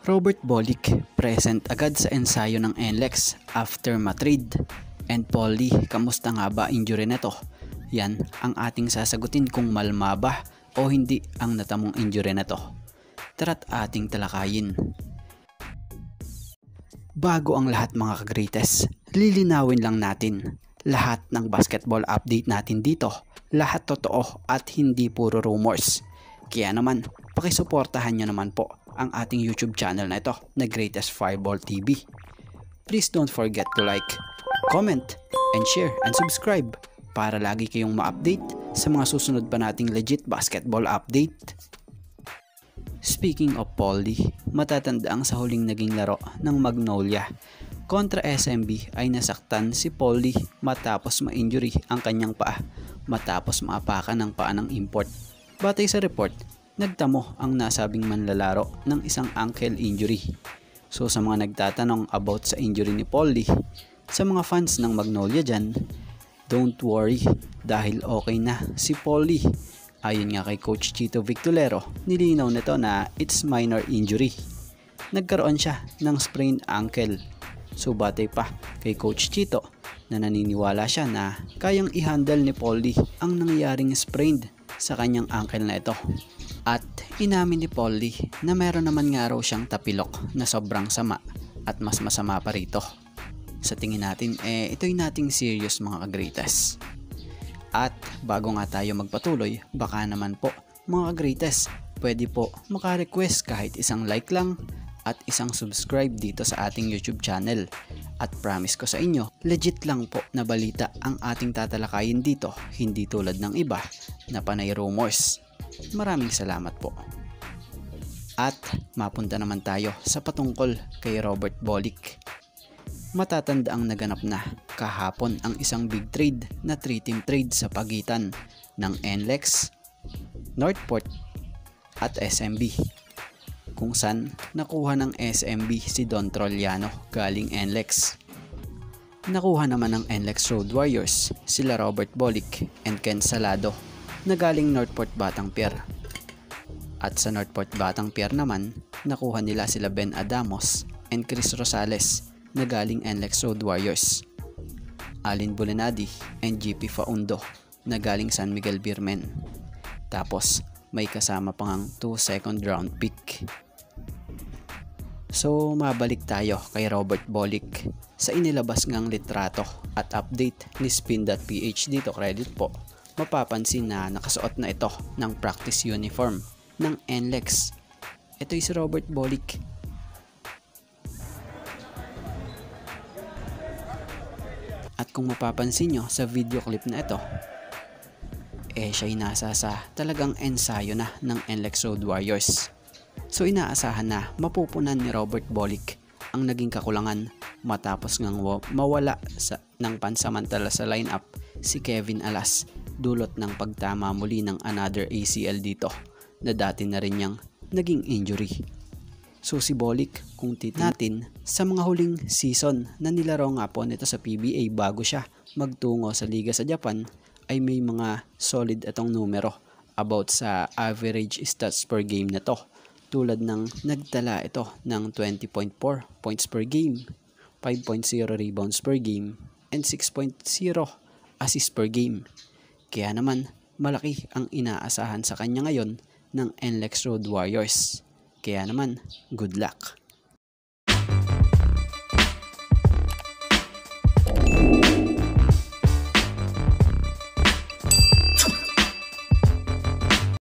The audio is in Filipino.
Robert Bolick present agad sa ensayo ng NLEX after matrade. And Paulie, kamusta nga ba injury neto? Yan ang ating sasagutin kung malma ba o hindi ang natamong injury neto. Tara't ating talakayin. Bago ang lahat mga ka-greatest, lilinawin lang natin lahat ng basketball update natin dito. Lahat totoo at hindi puro rumors. Kaya naman, pakisuportahan nyo naman po ang ating YouTube channel na ito na Greatest Fireball TV. Please don't forget to like, comment, and share and subscribe para lagi kayong ma-update sa mga susunod pa nating legit basketball update. Speaking of Paulie, matatandaang sa huling naging laro ng Magnolia kontra SMB ay nasaktan si Paulie matapos ma-injury ang kanyang paa matapos maapakan ng paa ng import. Batay sa report, nagtamo ang nasabing manlalaro ng isang ankle injury. So sa mga nagtatanong about sa injury ni Paulie, sa mga fans ng Magnolia dyan, don't worry dahil okay na si Paulie. Ayon nga kay Coach Chito Victolero, nilinaw nito na it's minor injury. Nagkaroon siya ng sprained ankle. So batay pa kay Coach Chito na naniniwala siya na kayang i-handle ni Paulie ang nangyaring sprained sa kanyang ankle na ito. At inamin ni Paulie na meron naman nga raw siyang tapilok na sobrang sama at mas masama pa rito. Sa tingin natin ito'y nating serious mga ka-greatest. At bago nga tayo magpatuloy, baka naman po mga ka-greatest, pwede po maka-request kahit isang like lang at isang subscribe dito sa ating YouTube channel. At promise ko sa inyo, legit lang po na balita ang ating tatalakayin dito, hindi tulad ng iba na panay rumors. Maraming salamat po. At mapunta naman tayo sa patungkol kay Robert Bolick. Matatanda ang naganap na kahapon ang isang big trade na 3-team trade sa pagitan ng NLEX, Northport at SMB, kung saan nakuha ng SMB si Don Trollano galing NLEX. Nakuha naman ng NLEX Road Warriors sila Robert Bolick and Ken Salado na galing Northport Batang Pier. At sa Northport Batang Pier naman, nakuha nila sila Ben Adamos and Chris Rosales na galing NLEX Road Warriors, Alin Bulenadi and GP Faundo na galing San Miguel Beermen. Tapos may kasama pang 2 second round pick. So mabalik tayo kay Robert Bolick. Sa inilabas ngang litrato at update ni Spin.ph dito, credit po, mapapansin na nakasuot na ito ng practice uniform ng NLEX. Ito si Robert Bolick. At kung mapapansin nyo sa video clip na ito, siya'y nasa sa talagang ensayo na ng NLEX Road Warriors. So inaasahan na mapupunan ni Robert Bolick ang naging kakulangan matapos ngang mawala ng pansamantala sa lineup si Kevin Alas dulot ng pagtama muli ng another ACL dito na dati na rin niyang naging injury. So si Bolick, kung natin sa mga huling season na nilaro nga po nito sa PBA bago siya magtungo sa liga sa Japan, ay may mga solid itong numero about sa average stats per game na to. Tulad ng nagtala ito ng 20.4 points per game, 5.0 rebounds per game, and 6.0 assists per game. Kaya naman malaki ang inaasahan sa kanya ngayon ng NLEX Road Warriors. Kaya naman, good luck!